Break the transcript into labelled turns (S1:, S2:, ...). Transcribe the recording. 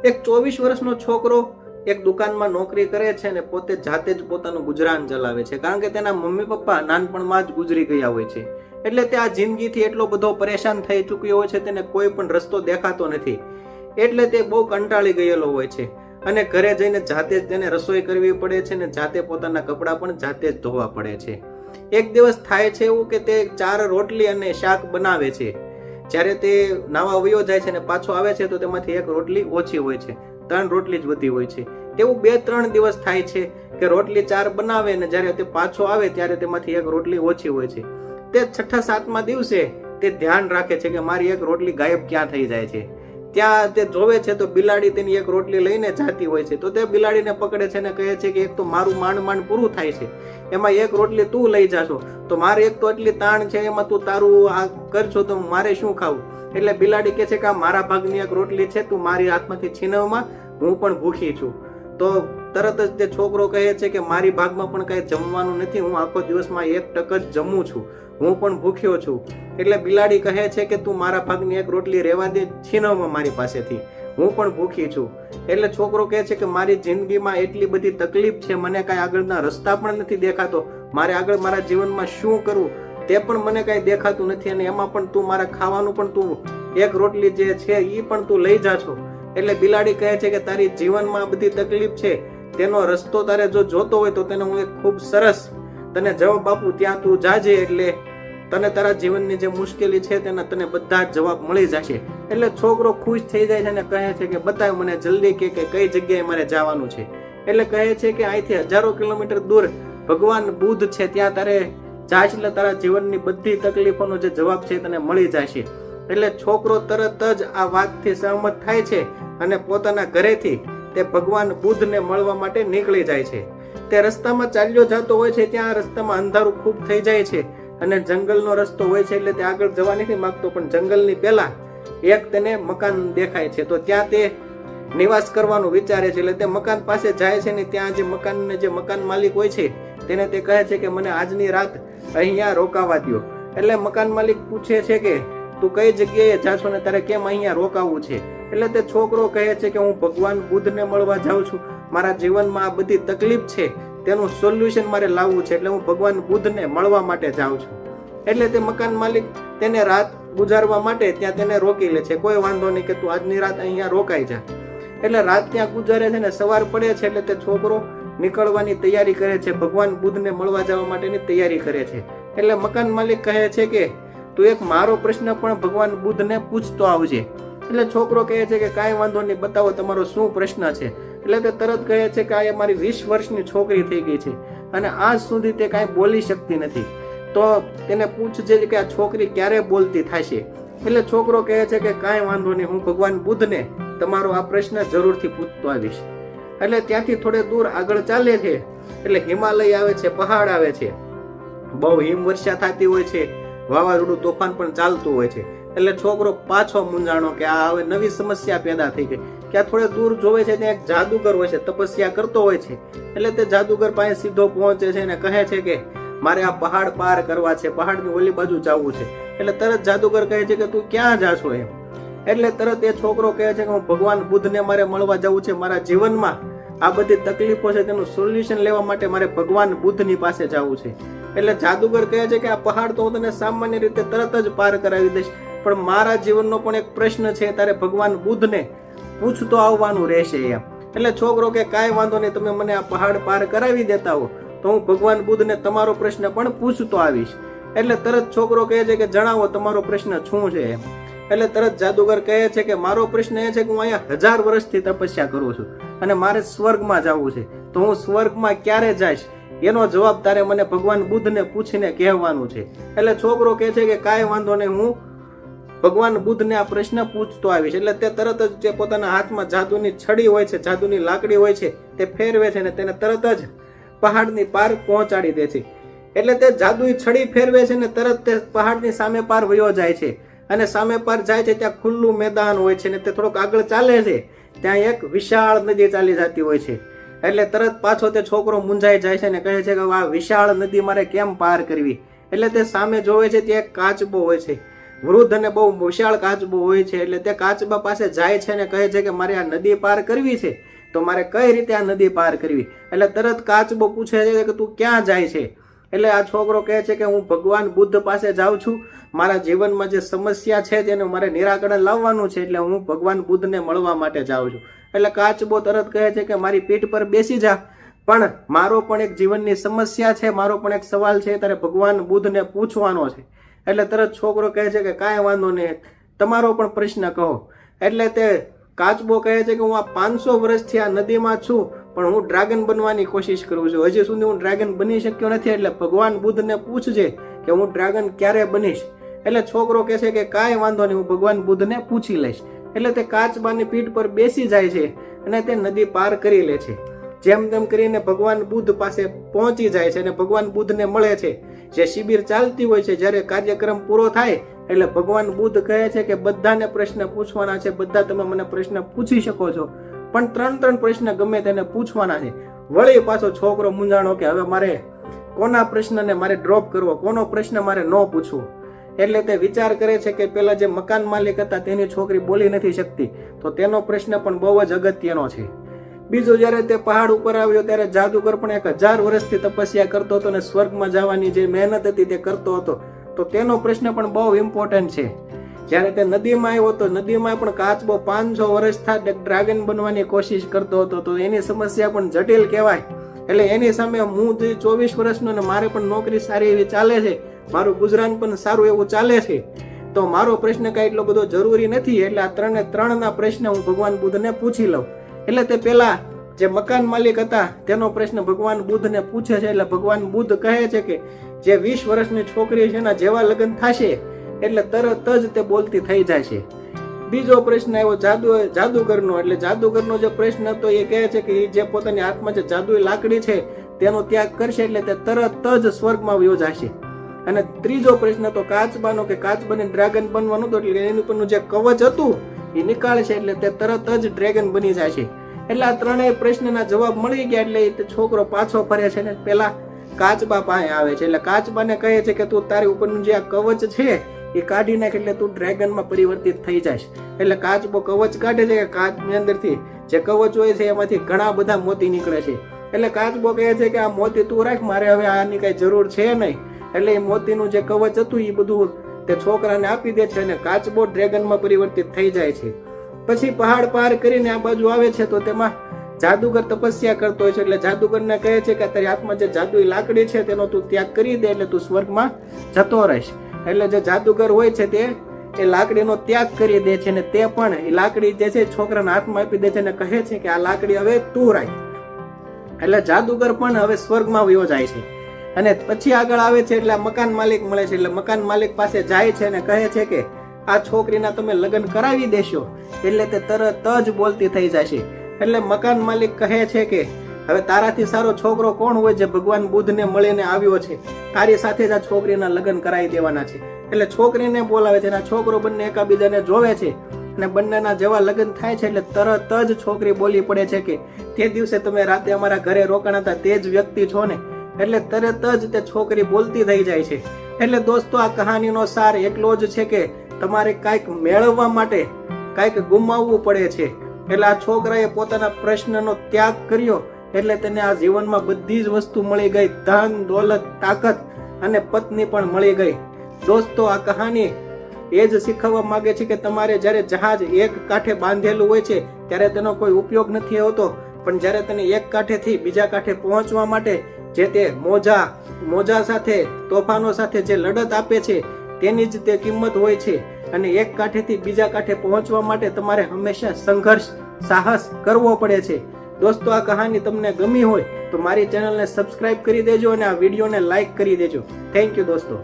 S1: એક 24 વર્ષનો છોકરો એક દુકાનમાં નોકરી કરે છે અને પોતે જાતે જ પોતાનું ગુજરાન ચલાવે છે, કારણ કે તેના મમ્મી પપ્પા નાનપણમાં જ ગુજરી ગયા હોય છે. એટલે તે આ જિંદગીથી એટલો બધો પરેશાન થઈ ચૂક્યો હોય છે, તેને કોઈ પણ રસ્તો દેખાતો નથી. એટલે તે બહુ કંટાળી ગયેલો હોય છે અને ઘરે જઈને જાતે જ તેને રસોઈ કરવી પડે છે અને જાતે પોતાના કપડાં પણ જાતે જ ધોવા પડે છે. એક દિવસ થાય છે એવું કે તે 4 રોટલી અને શાક બનાવે છે. જ્યારે તે નાવા વયો જાય છે અને પાછો આવે છે તો તેમાંથી 1 રોટલી ઓછી હોય છે, 3 રોટલી જ વધી હોય છે. તેવું 2-3 દિવસ થાય છે કે રોટલી 4 બનાવે અને જ્યારે તે પાછો આવે ત્યારે તેમાંથી 1 રોટલી ઓછી હોય છે. તે 6-7મા દિવસે તે ધ્યાન રાખે છે કે મારી 1 રોટલી ગાયબ ક્યાં થઈ જાય છે. ત્યાં તે જોવે છે તો બિલાડી તેની 1 રોટલી લઈને જાતી હોય છે. તો તે બિલાડીને પકડે છે અને કહે છે કે એક તો મારું માંડ પૂરું થાય છે, એમાં 1 રોટલી તું લઈ જાશો તો મારે એક તો એટલી તાણ છે, એમાં તું તારું આ કરશો તો મારે શું ખાવું. એટલે બિલાડી કહે છે કે આ મારા ભાગની 1 રોટલી છે, તું મારી હાથમાંથી છીનવમાં, હું પણ ભૂખી છું. તો તરત જ તે છોકરો કહે છે કે મારી ભાગમાં પણ કઈ જમવાનું નથી, હું આખો દિવસમાં 1 ટક જ જમું છું, હું પણ ભૂખ્યો છું. એટલે બિલાડી કહે છે કે તું મારા ભાગની 1 રોટલી રહેવા દે, છીનવમાં મારી પાસેથી, હું પણ ભૂખી છું. એટલે છોકરો કહે છે કે મારી જિંદગીમાં એટલી બધી તકલીફ છે, મને કાંઈ આગળના રસ્તા પણ નથી દેખાતો, મારે આગળ મારા જીવનમાં શું કરવું તે પણ મને કાંઈ દેખાતું નથી, અને એમાં પણ તું મારા ખાવાનું પણ તું 1 રોટલી જે છે એ પણ તું લઈ જા છો. એટલે બિલાડી કહે છે કે તારી જીવનમાં આ બધી તકલીફ છે, તેનો રસ્તો તારે જો જોતો હોય તો તેને હું એક ખૂબ સરસ તને જવાબ આપું, ત્યાં તું જાજે, એટલે તને તારા જીવનની જે મુશ્કેલી છે તેના તને બધા જ જવાબ મળી જશે. એટલે છોકરો ખુશ થઈ જાય છે અને કહે છે કે બતાવ મને જલ્દી કે કઈ જગ્યાએ મારે જવાનું છે. એટલે કહે છે કે અહીંથી હજારો કિલોમીટર દૂર ભગવાન બુદ્ધ છે, ત્યાં તારે જાશ એટલે તારા જીવનની બધી તકલીફોનો જે જવાબ છે તને મળી જશે. એટલે છોકરો તરત જ આ વાતથી સહમત થાય છે અને પોતાના ઘરેથી તે ભગવાન બુદ્ધને મળવા માટે નીકળી જાય છે. તે રસ્તામાં ચાલ્યો જતો હોય છે, ત્યાં રસ્તામાં અંધારું ખૂબ થઈ જાય છે અને જંગલનો રસ્તો હોય છે, એટલે તે આગળ જવા નથી માંગતો, પણ જંગલની પહેલા એક તેને મકાન દેખાય છે. તો ત્યાં તે નિવાસ કરવાનું વિચારે છે. એટલે તે મકાન પાસે જાય છે ને ત્યાં જે મકાન માલિક હોય છે તેને તે કહે છે કે મને આજની રાત અહીંયા રોકાવા દો. એટલે મકાન માલિક પૂછે છે કે તું કઈ જગ્યાએ જાશો ને તારે કેમ અહીંયા રોકાવું છે. એટલે તે છોકરો કહે છે કે હું ભગવાન બુદ્ધને મળવા જાઉં છું, મારા જીવનમાં આ બધી તકલીફ છે તેનું સોલ્યુશન મારે લાવવું છે, એટલે હું ભગવાન બુદ્ધને મળવા માટે જાઉં છું. એટલે તે મકાન માલિક તેને રાત ગુજારવા માટે ત્યાં તેને રોકી લે છે. કોઈ વાંધો નહીં કે તું આજની રાત અહીંયા રોકાઈ જા. એટલે રાત ત્યાં ગુજારે છે ને સવાર પડે છે એટલે તે છોકરો નીકળવાની તૈયારી કરે છે, ભગવાન બુદ્ધને મળવા જવા માટેની તૈયારી કરે છે. એટલે મકાન માલિક કહે છે કે તું એક મારો પ્રશ્ન પણ ભગવાન બુદ્ધને પૂછતો આવજે. એટલે છોકરો કહે છે કે કાંઈ વાંધો નહીં, બતાવો તમારો શું પ્રશ્ન છે. એટલે તે તરત કહે છે કે આ મારી 20 વર્ષની છોકરી થઈ ગઈ છે અને આજ સુધી તે કાંઈ બોલી શકતી નથી, તો તેને પૂછજે કે આ છોકરી ક્યારે બોલતી થશે. એટલે છોકરો કહે છે કે કાંઈ વાંધો નહીં, હું ભગવાન બુદ્ધને તમારો આ પ્રશ્ન જરૂરથી પૂછતો આવીશ. એટલે ત્યાંથી થોડે દૂર આગળ ચાલે છે એટલે હિમાલય આવે છે, પહાડ આવે છે, બહુ હિમવર્ષા થતી હોય છે, વાવાઝોડું તોફાન પણ ચાલતું હોય છે. એટલે છોકરો પાછો મૂંઝાણો કે આ હવે નવી સમસ્યા પેદા થઈ ગઈ. કે આ થોડે દૂર જોવે છે ત્યાં એક જાદુગર હોય છે, તપસ્યા કરતો હોય છે. એટલે તે જાદુગર પાસે સીધો પહોંચે છે અને કહે છે કે મારે આ પહાડ પાર કરવા છે, પહાડની ઓલી બાજુ જવું છે. એટલે તરત જાદુગર કહે છે કે તું ક્યાં જાશો એમ. એટલે તરત એ છોકરો કહે છે કે હું ભગવાન બુદ્ધને મારે મળવા જવું છે, મારા જીવનમાં આ બધી તકલીફો છે તેનું સોલ્યુશન લેવા માટે મારે ભગવાન બુદ્ધની પાસે જવું છે. એટલે જાદુગર કહે છે કે આ પહાડ તો હું તને સામાન્ય રીતે તરત જ પાર કરાવી દઈશ, પણ મારા જીવનનો પણ એક પ્રશ્ન છે, તારે ભગવાન બુદ્ધને પૂછતો આવવાનું રહેશે એમ. એટલે છોકરો કે કાંઈ વાંધો નહીં, તમે મને આ પહાડ પાર કરાવી દેતા હો તો હું ભગવાન બુદ્ધને તમારો પ્રશ્ન પણ પૂછતો આવીશ. એટલે તરત છોકરો કહે છે કે જણાવો તમારો પ્રશ્ન શું છે એમ. એટલે તરત જાદુગર કહે છે કે મારો પ્રશ્ન એ છે કે હું અહીંયા 1000 વર્ષથી તપસ્યા કરું છું અને મારે સ્વર્ગમાં જવું છે, તો હું સ્વર્ગમાં ક્યારે જઈશ એનો જવાબ તારે મને ભગવાન બુદ્ધને પૂછીને કહેવાનું છે. એટલે છોકરો કહે છે કે કાંઈ વાંધો નહીં, હું ભગવાન બુદ્ધને આ પ્રશ્ન પૂછતો આવીશ. એટલે તે તરત જ જે પોતાના હાથમાં જાદુની છડી હોય છે, જાદુની લાકડી હોય છે, તે ફેરવે છે અને તેને તરત જ પહાડની પાર પહોંચાડી દે છે. એટલે તે જાદુની છડી ફેરવે છે ને તરત તે પહાડની સામે પાર વયો જાય છે અને સામે પાર જાય છે ત્યાં ખુલ્લું મેદાન હોય છે ને તે થોડોક આગળ ચાલે છે ત્યાં એક વિશાળ નદી ચાલી જતી હોય છે. એટલે તરત પાછો તે છોકરો મૂંઝાઈ જાય છે ને કહે છે કે આ વિશાળ નદી મારે કેમ પાર કરવી. એટલે તે સામે જોવે છે ત્યાં એક કાચબો હોય છે વૃદ્ધ અને બહુ વિશાળ કાચબો હોય છે. એટલે તે કાચબા પાસે જાય છે અને કહે છે કે મારે આ નદી પાર કરવી છે, તો મારે કઈ રીતે આ નદી પાર કરવી? એટલે તરત કાચબો પૂછે છે કે તું ક્યાં જાય છે? એટલે આ છોકરો કહે છે કે હું ભગવાન બુદ્ધ પાસે જાઉં છું, મારા જીવનમાં જે સમસ્યા છે તેનું મારે નિરાકરણ લાવવાનું છે, એટલે હું ભગવાન બુદ્ધને મળવા માટે જાઉં છું. એટલે કાચબો તરત કહે છે કે મારી પીઠ પર બેસી જા, પણ મારો પણ એક જીવનની સમસ્યા છે, મારો પણ એક સવાલ છે, તારે ભગવાન બુદ્ધને પૂછવાનો છે. એટલે તરત છોકરો કહે છે કે કાંઈ વાંધો નહીં, તમારો પણ પ્રશ્ન કહો. એટલે તે કાચબો કહે છે કે હું આ 500 વર્ષથી આ નદીમાં છું, પણ હું ડ્રેગન બનવાની કોશિશ કરું છું, હજી સુધી હું ડ્રેગન બની શક્યો નથી, એટલે ભગવાન બુદ્ધને પૂછજે કે હું ડ્રેગન ક્યારે બનીશ. એટલે છોકરો કહે છે કે કાંઈ વાંધો નહીં, હું ભગવાન બુદ્ધને પૂછી લઈશ. એટલે તે કાચબાની પીઠ પર બેસી જાય છે અને તે નદી પાર કરી લે છે. જેમ તેમ કરીને ભગવાન બુદ્ધ પાસે પહોંચી જાય છે અને ભગવાન બુદ્ધને મળે છે. જે શિબિર ચાલતી હોય છે, જ્યારે કાર્યક્રમ પૂરો થાય એટલે ભગવાન બુદ્ધ કહે છે કે બધાને પ્રશ્ન પૂછવાના છે, બધા તમે મને પ્રશ્ન પૂછી શકો છો, પણ 3 પ્રશ્ન ગમે તેને પૂછવાના છે. વળી પાછો છોકરો મૂંઝાણો કે હવે મારે કોના પ્રશ્નને મારે ડ્રોપ કરવો, કોનો પ્રશ્ન મારે ન પૂછવો. એટલે તે વિચાર કરે છે કે પેલા જે મકાન માલિક હતા તેની છોકરી બોલી નથી શકતી, તો તેનો પ્રશ્ન પણ બહુ જ અગત્યનો છે. બીજો જ્યારે તે પહાડ ઉપર આવ્યો ત્યારે જાદુગર પણ 1000 વર્ષથી તપસ્યા કરતો હતો અને સ્વર્ગમાં જવાની જે મહેનત હતી તે કરતો હતો, તો તેનો પ્રશ્ન પણ બહુ ઇમ્પોર્ટન્ટ છે. જ્યારે તે નદીમાં આવ્યો તો નદીમાં પણ કાચબો 500 વર્ષથી ડ્રેગન બનવાની કોશિશ કરતો હતો, તો એની સમસ્યા પણ જટિલ કહેવાય. એટલે એની સામે હું 24 વર્ષનો અને મારે પણ નોકરી સારી એવી ચાલે છે, મારું ગુજરાન પણ સારું એવું ચાલે છે, તો મારો પ્રશ્ન કાંઈ એટલો બધો જરૂરી નથી. એટલે આ 3 પ્રશ્ન હું ભગવાન બુદ્ધને પૂછી લઉં. એટલે તે પેલા જે મકાન માલિક હતા તેનો પ્રશ્ન ભગવાન બુદ્ધને પૂછે છે. એટલે ભગવાન બુદ્ધ કહે છે કે જે 20 વર્ષની છોકરી છે એના જેવા લગ્ન થશે એટલે તરત જ તે બોલતી થઈ જાય છે. બીજો પ્રશ્ન આવ્યો જાદુગરનો. એટલે જાદુગરનો જે પ્રશ્ન હતો એ કહે છે કે જે પોતાની હાથમાં જે જાદુઈ લાકડી છે તેનો ત્યાગ કરશે એટલે તે તરત જ સ્વર્ગમાં વયો જશે. અને ત્રીજો પ્રશ્ન તો કાચબાનો, કે કાચબાને ડ્રેગન બનવાનું હતું, એટલે એની પરનું જે કવચ હતું એ નીકાળશે એટલે તે તરત જ ડ્રેગન બની જાય છે. એટલે આ 3 પ્રશ્નના જવાબ મળી ગયા. એટલે છોકરો પાછો ફરે છે ને પેલા કાચબા પાસે આવે છે. એટલે કાચબાને કહે છે કે તું તારી ઉપરનું જે આ કવચ છે એ કાઢી નાખ એટલે તું ડ્રેગનમાં પરિવર્તિત થઈ જાય. એટલે કાચબો કવચ કાઢે છે કે કાચની અંદરથી જે કવચ હોય છે એમાંથી ઘણા બધા મોતી નીકળે છે. એટલે કાચબો કહે છે કે આ મોતી તું રાખ, મારે હવે આની કઈ જરૂર છે નહીં. એટલે એ મોતીનું જે કવચ હતું એ બધું તે છોકરાને આપી દે છે અને કાચબો ડ્રેગનમાં પરિવર્તિત થઈ જાય છે. પછી પહાડ પાર કરીને આ બાજુ આવે છે તો તેમાં જાદુગર તપસ્યા કરતો હોય છે. એટલે જાદુગરને કહે છે કે તારી હાથમાં જે જાદુઈ લાકડી છે તેનો તું ત્યાગ કરી દે એટલે તું સ્વર્ગમાં જતો રહીશ. એટલે જે જાદુગર હોય છે તે એ લાકડીનો ત્યાગ કરી દે છે અને તે પણ એ લાકડી જે છે છોકરાના હાથમાં આપી દે છે અને કહે છે કે આ લાકડી હવે તું રાખ. એટલે જાદુગર પણ હવે સ્વર્ગમાં વયો જાય છે. અને પછી આગળ આવે છે એટલે મકાન માલિક મળે છે. એટલે મકાન માલિક પાસે જાય છે અને કહે છે કે આ છોકરીના તમે લગ્ન કરાવી દેશો એટલે તે તરત જ બોલતી થઈ જશે. એટલે મકાન માલિક કહે છે કે હવે તારાથી સારો છોકરો કોણ હોય જે ભગવાન બુદ્ધને મળીને આવ્યો છે, તારી સાથે જ આ છોકરીના લગ્ન કરાવી દેવાના છે. એટલે છોકરીને બોલાવે છે અને છોકરો બંને એકાબીજાને જોવે છે અને બંનેના જેવા લગ્ન થાય છે એટલે તરત જ છોકરી બોલી પડે છે કે તે દિવસે તમે રાતે અમારા ઘરે રોકાણા હતા તે જ વ્યક્તિ છો ને. એટલે તરત જ તે છોકરી બોલતી થઈ જાય છે. એટલે દોસ્તો આ કહાનીનો સાર એટલો જ છે કે તમારે કાંઈક મેળવવા માટે કાંઈક ગુમાવવું પડે છે. એટલે આ છોકરાએ પોતાના પ્રશ્નનો ત્યાગ કર્યો એટલે તેને આ જીવનમાં બધી જ વસ્તુ મળી ગઈ, ધન, દોલત, તાકાત અને પત્ની પણ મળી ગઈ. દોસ્તો આ કહાની એ જ શીખવવા માંગે છે કે તમારે જ્યારે જહાજ એક કાંઠે બાંધેલું હોય છે ત્યારે તેનો કોઈ ઉપયોગ નથી હોતો, પણ જ્યારે તેને એક કાંઠેથી બીજા કાંઠે પહોંચવા માટે જે તે મોજા સાથે તોફાનો સાથે જે લડત આપે છે તેની જ તે કિંમત હોય છે. અને એક કાંઠેથી બીજા કાંઠે પહોંચવા માટે તમારે હંમેશા સંઘર્ષ, સાહસ કરવો પડે છે. દોસ્તો આ કહાની તમને ગમી હોય તો મારી ચેનલને સબસ્ક્રાઇબ કરી દેજો અને આ વિડીયોને લાઈક કરી દેજો. થેન્ક યુ દોસ્તો.